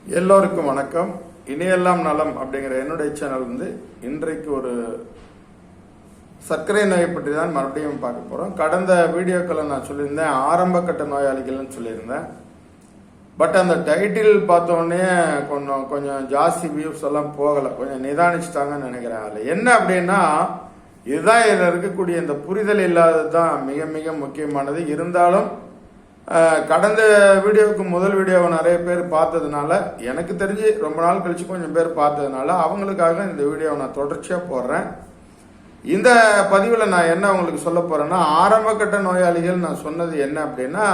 எல்லோருக்கும் வணக்கம். இனியெல்லாம் நலம் அப்படிங்கிற என்னுடைய சேனல் இன்றைக்கு ஒரு சர்க்கரை நோயை பற்றி தான் மறுபடியும் பார்க்க போறோம். கடந்த வீடியோக்களை நான் சொல்லியிருந்தேன் ஆரம்ப கட்ட நோயாளிகள்னு சொல்லியிருந்தேன். பட் அந்த டைட்டில் பார்த்த உடனே கொஞ்சம் ஜாஸ்தி வியூஸ் எல்லாம் போகலை, கொஞ்சம் நிதானிச்சுட்டாங்கன்னு நினைக்கிறேன். அதில் என்ன அப்படின்னா, இதுதான் இதில் இருக்கக்கூடிய இந்த புரிதல் இல்லாதது தான் மிக மிக முக்கியமானது. இருந்தாலும் கடந்த வீடியோவுக்கு முதல் வீடியோவை நிறைய பேர் பார்த்ததுனால, எனக்கு தெரிஞ்சு ரொம்ப நாள் கழிச்சு கொஞ்சம் பேர் பார்த்ததுனால அவங்களுக்காக இந்த வீடியோவை நான் தொடர்ச்சியாக போடுறேன். இந்த பதிவில் நான் என்ன உங்களுக்கு சொல்ல போறேன்னா, ஆரம்ப கட்ட நோயாளிகள் நான் சொன்னது என்ன அப்படின்னா,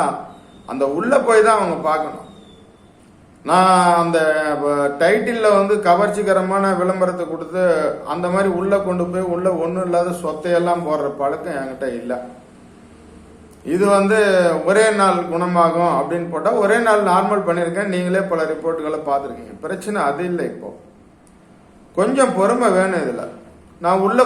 அந்த உள்ள போய் தான் அவங்க பார்க்கணும். நான் அந்த டைட்டிலில் கவர்ச்சிகரமான விளம்பரத்தை கொடுத்து அந்த மாதிரி உள்ள கொண்டு போய் உள்ள ஒன்றும் இல்லாத சொத்தையெல்லாம் போடுற பழக்கம் என்கிட்ட இல்லை. இது ஒரே நாள் குணமாகும் அப்படின்னு போட்டால் ஒரே நாள் நார்மல் பண்ணியிருக்கேன். நீங்களே பல ரிப்போர்ட்டுகளை பார்த்துருக்கீங்க. பிரச்சனை அது இல்லை. இப்போ கொஞ்சம் பொறுமை வேணும். இதில் நான் உள்ள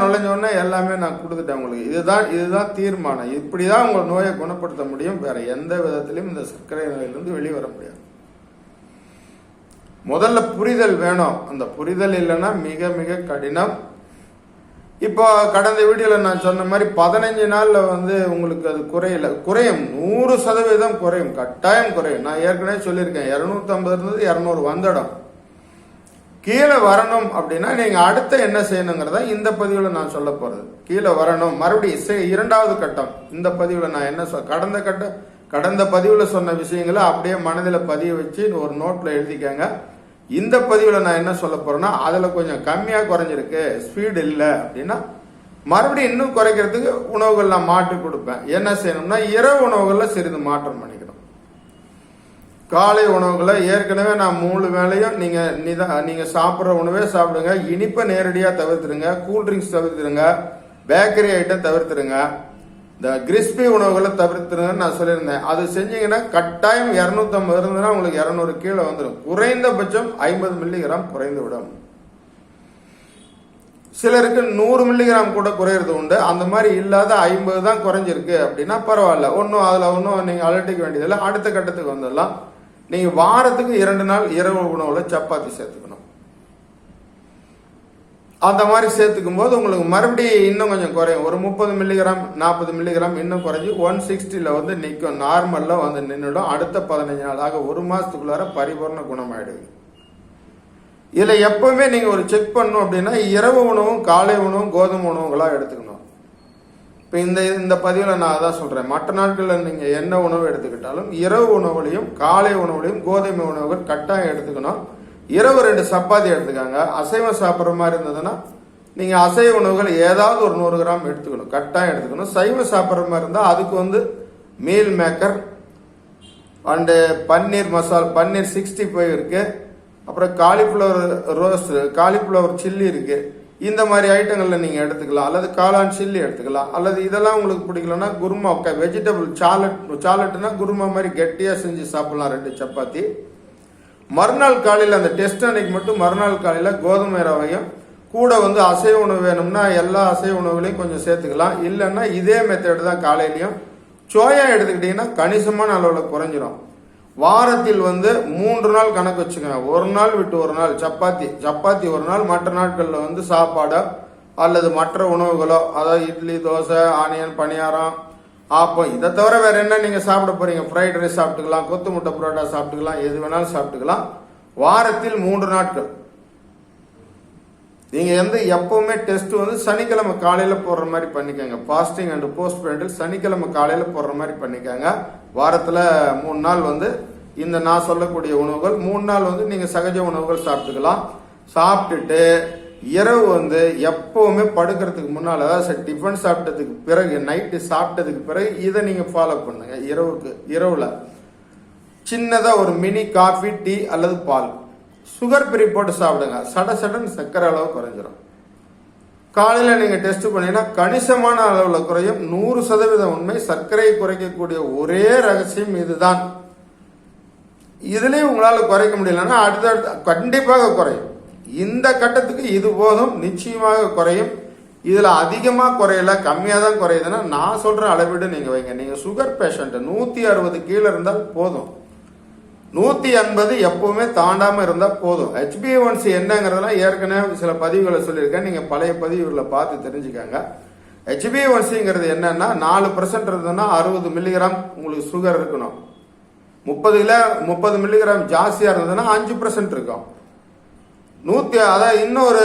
நுழைஞ்சோடனே எல்லாமே நான் கொடுத்துட்டேன் உங்களுக்கு. இதுதான் தீர்மானம். இப்படி தான் உங்கள் நோயை குணப்படுத்த முடியும். வேற எந்த விதத்திலையும் இந்த சர்க்கரை நோயிலிருந்து வெளியே வர முடியாது. முதல்ல புரிதல் வேணும். அந்த புரிதல் இல்லைன்னா மிக மிக கடினம். இப்போ கடந்த வீடியோவில் நான் சொன்ன மாதிரி 15 நாளில் உங்களுக்கு அது குறையும். 100% குறையும், கட்டாயம் குறையும். நான் ஏற்கனவே சொல்லியிருக்கேன், 250 இருந்தது 200 வந்துடும். கீழே வரணும் அப்படின்னா நீங்க அடுத்த என்ன செய்யணுங்கிறத இந்த பதிவில் நான் சொல்ல போறது. கீழே வரணும், மறுபடியும் இரண்டாவது கட்டம். இந்த பதிவில் நான் என்ன கடந்த பதிவில் சொன்ன விஷயங்களை அப்படியே மனதில் பதிய வச்சு ஒரு நோட்ல எழுதிக்கங்க. இந்த பதிவில் நான் என்ன சொல்ல போறேன்னா, அதுல கொஞ்சம் கம்மியா குறைஞ்சிருக்கு, ஸ்பீடு இல்லை அப்படின்னா மறுபடியும் இன்னும் குறைக்கிறதுக்கு உணவுகள் நான் மாற்றி கொடுப்பேன். என்ன செய்யணும்னா, இரவு உணவுகள்ல சிறிது மாற்றம் பண்ணிக்கணும். காலை உணவுகளை ஏற்கனவே நான் 3 வேளையும் நீங்க சாப்பிட்ற உணவே சாப்பிடுங்க. இனிப்பை நேரடியா தவிர்த்துருங்க, கூல்ட்ரிங்க்ஸ் தவிர்த்துருங்க, பேக்கரி ஐட்டம் தவிர்த்துருங்க, இந்த கிறிஸ்பி உணவுகளை தவிர்த்துருங்கன்னு நான் சொல்லியிருந்தேன். அது செஞ்சீங்கன்னா கட்டாயம் 250 இருந்ததுன்னா உங்களுக்கு 200 கீழே வந்துடும். குறைந்தபட்சம் 50 மில்லிகிராம் குறைந்து விடும். சிலருக்கு 100 மில்லிகிராம் கூட குறையிறது உண்டு. அந்த மாதிரி இல்லாத 50 தான் குறைஞ்சிருக்கு அப்படின்னா பரவாயில்ல, ஒன்றும் நீங்க அலட்டிக்க வேண்டியதில்லை. அடுத்த கட்டத்துக்கு வந்துடலாம். நீங்க வாரத்துக்கு 2 நாள் இரவு உணவுல சப்பாத்தி சேர்த்துக்கணும். அந்த மாதிரி சேர்த்துக்கும் போது உங்களுக்கு மறுபடியும் இன்னும் கொஞ்சம் குறையும். ஒரு 30 மில்லிகிராம் 40 மில்லிகிராம் இன்னும் குறைஞ்சி 160 நிற்கும். நார்மல்ல நின்றுடும். அடுத்த 15 நாளாக 1 மாசத்துக்குள்ளார பரிபூர்ண குணமாயிடுது. இதுல எப்பவுமே நீங்க ஒரு செக் பண்ணணும் அப்படின்னா, இரவு உணவும் காலை உணவும் கோதுமை உணவுகளா எடுத்துக்கணும். இப்ப இந்த பதிவுல நான் அதான் சொல்றேன். மற்ற நாட்கள்ல நீங்க என்ன உணவு எடுத்துக்கிட்டாலும் இரவு உணவுலையும் காலை உணவுலையும் கோதுமை உணவுகள் கட்டாயம் எடுத்துக்கணும். இரவு 2 சப்பாத்தி எடுத்துக்காங்க. அசைவம் சாப்பிட்ற மாதிரி இருந்ததுன்னா நீங்க அசைவ உணவுகள் ஏதாவது ஒரு 100 கிராம் எடுத்துக்கணும், கட்டாயம் எடுத்துக்கணும். சைவம் சாப்பிட்ற மாதிரி இருந்தால் அதுக்கு meal maker and paneer masala, பன்னீர் 65 இருக்கு. அப்புறம் காலிஃப்ளவர் ரோஸ்ட், காலிஃப்ளவர் சில்லி இருக்கு. இந்த மாதிரி ஐட்டங்கள்ல நீங்க எடுத்துக்கலாம். அல்லது காளான் சில்லி எடுத்துக்கலாம். அல்லது இதெல்லாம் உங்களுக்கு பிடிக்கலன்னா குருமா, வெஜிடபிள் சாலட்னா குருமா மாதிரி கெட்டியா செஞ்சு சாப்பிடலாம் 2 சப்பாத்தி. மறுநாள் காலையில் அந்த டெஸ்ட் அன்னைக்கு மட்டும் மறுநாள் காலையில் கோதுமை ரவையும் கூட அசைவ உணவு வேணும்னா எல்லா அசைவ உணவுகளையும் கொஞ்சம் சேர்த்துக்கலாம். இல்லைன்னா இதே மெத்தட் தான் காலையிலையும். சோயா எடுத்துக்கிட்டீங்கன்னா கணிசமான அளவில் குறைஞ்சிரும். வாரத்தில் 3 நாள் கணக்கு வச்சுக்கோங்க. ஒரு நாள் விட்டு ஒரு நாள் சப்பாத்தி ஒரு நாள், மற்ற நாட்களில் சாப்பாடோ அல்லது மற்ற உணவுகளோ, அதாவது இட்லி, தோசை, ஆனியன், பணியாரம், ஆப்பம், இதை தவிர வேற என்ன நீங்க சாப்பிட போறீங்க? ஃப்ரைட் ரைஸ் சாப்பிட்டுக்கலாம், கொத்து முட்டை புரோட்டா சாப்பிட்டுக்கலாம், எது வேணாலும் சாப்பிட்டுக்கலாம். வாரத்தில் 3 நாட்கள் நீங்க எப்பவுமே டெஸ்ட் சனிக்கிழமை காலையில போடுற மாதிரி பண்ணிக்கோங்க. பாஸ்டிங் அண்ட் போஸ்ட் பிரெண்டல் சனிக்கிழமை காலையில போடுற மாதிரி பண்ணிக்கோங்க. வாரத்துல 3 நாள் இந்த நான் சொல்லக்கூடிய உணவுகள், 3 நாள் நீங்க சகஜ உணவுகள் சாப்பிட்டுக்கலாம். சாப்பிட்டுட்டு இரவு எப்பவுமே படுக்கிறதுக்கு முன்னால், அதாவது டிஃபன் சாப்பிட்டதுக்கு பிறகு, நைட்டு சாப்பிட்டதுக்கு பிறகு இதை நீங்க ஃபாலோ பண்ணுங்க. இரவுல சின்னதா ஒரு மினி காஃபி, டீ அல்லது பால், சுகர் ஃப்ரீ போட்டு சாப்பிடுங்க. சடன்னு சர்க்கரை அளவு குறைஞ்சிடும். காலையில நீங்க டெஸ்ட் பண்ணீங்கன்னா கணிசமான அளவுல குறையும். 100% உண்மை. சர்க்கரையை குறைக்கக்கூடிய ஒரே ரகசியம் இதுதான். இதுலயும் உங்களால குறைக்க முடியலன்னா அடுத்த கண்டிப்பாக குறையும். இந்த கட்டத்துக்கு இது போதும், நிச்சயமாக குறையும். இதுல அதிகமா குறையல, கம்மியா தான் குறையுதுன்னா நான் சொல்ற அளவீடு நீங்க வைங்க. நீங்க சுகர் பேஷண்ட் 160 கீழே இருந்தால் போதும். 180 எப்பவுமே தாண்டாம இருந்தா போதும். HbA1c என்னங்கிறதெல்லாம் ஏற்கனவே சில பதிவுகளை சொல்லியிருக்கேன், நீங்க பழைய பதிவுகளை பார்த்து தெரிஞ்சுக்கங்க. HbA1cங்கிறது என்னன்னா 4% இருந்ததுன்னா 60 மில்லிகிராம் உங்களுக்கு சுகர் இருக்கணும். 30 மில்லிகிராம் ஜாஸ்தியா இருந்ததுன்னா 5% இருக்கும். அதாவது இன்னொரு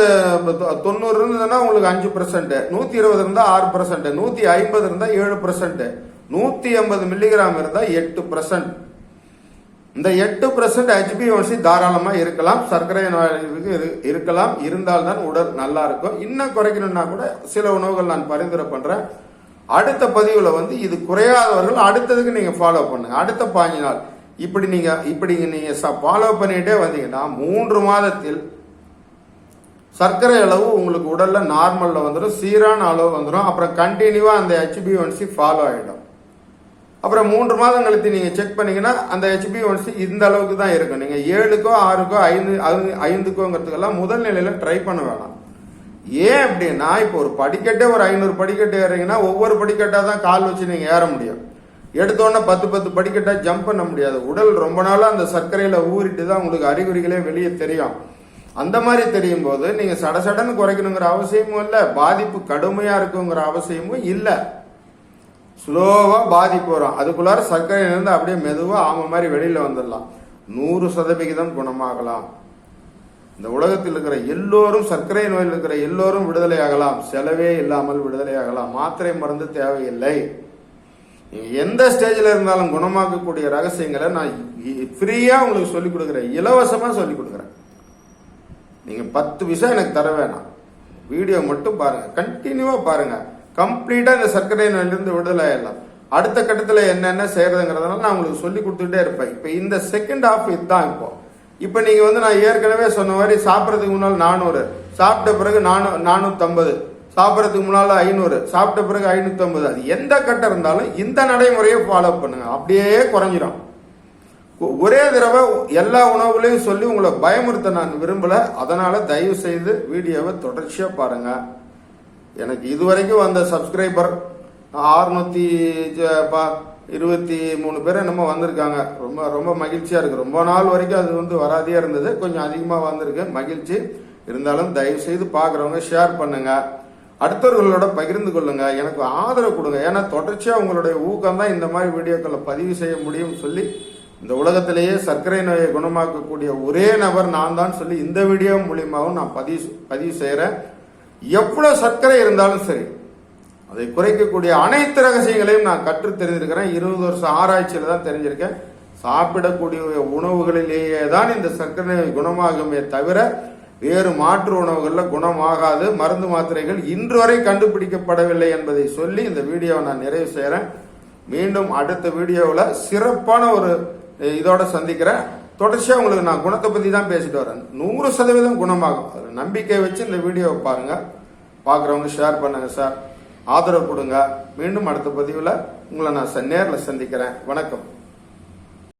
90 இருந்ததுன்னா உங்களுக்கு 5%, 120 இருந்தா 6%, 150 இருந்தா 7%, 180 மில்லிகிராம் இருந்தா 8%. இந்த 8% HbA1c தாராளமா இருக்கலாம், சர்க்கரை நோயாளிகளுக்கு இருக்கலாம். இருந்தால்தான் உடல் நல்லா இருக்கும். இன்னும் குறைக்கணும்னா கூட சில உணவுகள் நான் பரிந்துரை பண்றேன். அடுத்த பதிவுல இது குறையாதவர்கள் அடுத்ததுக்கு நீங்க ஃபாலோ பண்ணுங்க. அடுத்த 5 நாள் இப்படி நீங்க ஃபாலோ பண்ணிட்டே வந்தீங்கன்னா 3 மாதத்தில் சர்க்கரை அளவு உங்களுக்கு உடல்ல நார்மல்ல வந்துடும், சீரான அளவு வந்துடும். அப்புறம் கண்டினியூவா அந்த HbA1c ஃபாலோ ஆயிடும். அப்புறம் 3 மாதம் கழித்து நீங்க செக் பண்ணீங்கன்னா அந்த HbA1c இந்த அளவுக்கு தான் இருக்கும். நீங்க 7க்கோ 6க்கோ 5க்கோங்கிறதுக்கெல்லாம் முதல் நிலையில ட்ரை பண்ண வேணாம். ஏன் அப்படின்னா இப்போ ஒரு படிக்கட்டே ஒரு 500 படிக்கட்டு ஏறீங்கன்னா ஒவ்வொரு படிக்கட்டா தான் கால் வச்சு நீங்க ஏற முடியும். எடுத்தோடனே 10 படிக்கட்டா ஜம்ப் பண்ண முடியாது. உடல் ரொம்ப நாளா அந்த சர்க்கரையில ஊறிட்டு தான் உங்களுக்கு அறிகுறிகளே வெளியே தெரியும். அந்த மாதிரி தெரியும் போது நீங்க சடசடன்னு குறைக்கணுங்கிற அவசியமும் இல்லை, பாதிப்பு கடுமையா இருக்குங்கிற அவசியமும் இல்லை. ஸ்லோவா பாதிப்பு வரும், அதுக்குள்ளார சர்க்கரையிலிருந்து அப்படியே மெதுவா ஆமை மாதிரி வெளியில வந்துடலாம். 100% குணமாகலாம். இந்த உலகத்தில் இருக்கிற எல்லோரும், சர்க்கரை நோயில் இருக்கிற எல்லோரும் விடுதலை ஆகலாம், செலவே இல்லாமல் விடுதலை ஆகலாம். மாத்திரை மருந்து தேவையில்லை. நீங்க எந்த ஸ்டேஜில் இருந்தாலும் குணமாக்கக்கூடிய ரகசியங்களை நான் ஃப்ரீயா உங்களுக்கு சொல்லிக் கொடுக்குறேன், இலவசமா சொல்லிக் கொடுக்குறேன். நீங்க 10 விஷயம் எனக்கு தர வேணாம், வீடியோ மட்டும் பாருங்க, கண்டினியூவா பாருங்க. கம்ப்ளீட்டா இந்த சர்க்கரை நோயிலிருந்து விடுதலை ஆயிடலாம். அடுத்த கட்டத்துல என்னென்ன செய்யறதுங்கிறதுனால நான் உங்களுக்கு சொல்லி கொடுத்துட்டே இருப்பேன். இப்ப இந்த செகண்ட் ஹாஃப் இதுதான். இப்ப நீங்க நான் ஏற்கனவே சொன்ன மாதிரி சாப்பிடறதுக்கு முன்னால் 400, சாப்பிட்ட பிறகு 450, சாப்பிடறதுக்கு முன்னால 500, சாப்பிட்ட பிறகு 550. அது எந்த கட்டம் இருந்தாலும் இந்த நடைமுறையை ஃபாலோ பண்ணுங்க, அப்படியே குறைஞ்சிடும். ஒரே தடவை எல்லா உணவுகளையும் சொல்லி உங்களை பயமுறுத்த நான் விரும்பல. அதனால தயவு செய்து வீடியோவை தொடர்ச்சியா பாருங்க. எனக்கு இதுவரைக்கும் வந்த சப்ஸ்கிரைபர் 623 பேர் என்னமோ வந்திருக்காங்க. ரொம்ப ரொம்ப மகிழ்ச்சியா இருக்கு. ரொம்ப நாள் வரைக்கும் அது வராதே இருந்தது, கொஞ்சம் அதிகமா வந்திருக்கு, மகிழ்ச்சி. இருந்தாலும் தயவு செய்து பாக்குறவங்க ஷேர் பண்ணுங்க, அடுத்தவர்களோட பகிர்ந்து கொள்ளுங்க, எனக்கு ஆதரவு கொடுங்க. ஏன்னா தொடர்ச்சியா உங்களுடைய ஊக்கம் தான் இந்த மாதிரி வீடியோக்களை பதிவு செய்ய முடியும் சொல்லி, இந்த உலகத்திலேயே சர்க்கரை நோயை குணமாக்கக்கூடிய ஒரே நபர் நான் தான் சொல்லி இந்த வீடியோ மூலியமாகவும் நான் பதிவு செய்யறேன். எவ்வளவு சர்க்கரை இருந்தாலும் சரி, அதை குறைக்கக்கூடிய அனைத்து ரகசியங்களையும் நான் கற்று தெரிஞ்சிருக்கிறேன். 20 வருஷம் ஆராய்ச்சியில தான் தெரிஞ்சிருக்கேன். சாப்பிடக்கூடிய உணவுகளிலேயே தான் இந்த சர்க்கரை நோய் குணமாகுமே தவிர வேறு மாற்று உணவுகள்ல குணமாகாது. மருந்து மாத்திரைகள் இன்று வரை கண்டுபிடிக்கப்படவில்லை என்பதை சொல்லி இந்த வீடியோவை நான் நிறைவு செய்யறேன். மீண்டும் அடுத்த வீடியோவில் சிறப்பான ஒரு இதோட சந்திக்கிறேன். தொடர்ச்சியா உங்களுக்கு நான் குணத்தை பத்தி தான் பேசிட்டு வரேன். 100% குணமாகும். நம்பிக்கை வச்சு இந்த வீடியோவை பாருங்க. பாக்குறவங்க ஷேர் பண்ணுங்க சார், ஆதரவு கொடுங்க. மீண்டும் அடுத்த பதிவுல உங்களை நான் நேரில் சந்திக்கிறேன். வணக்கம்.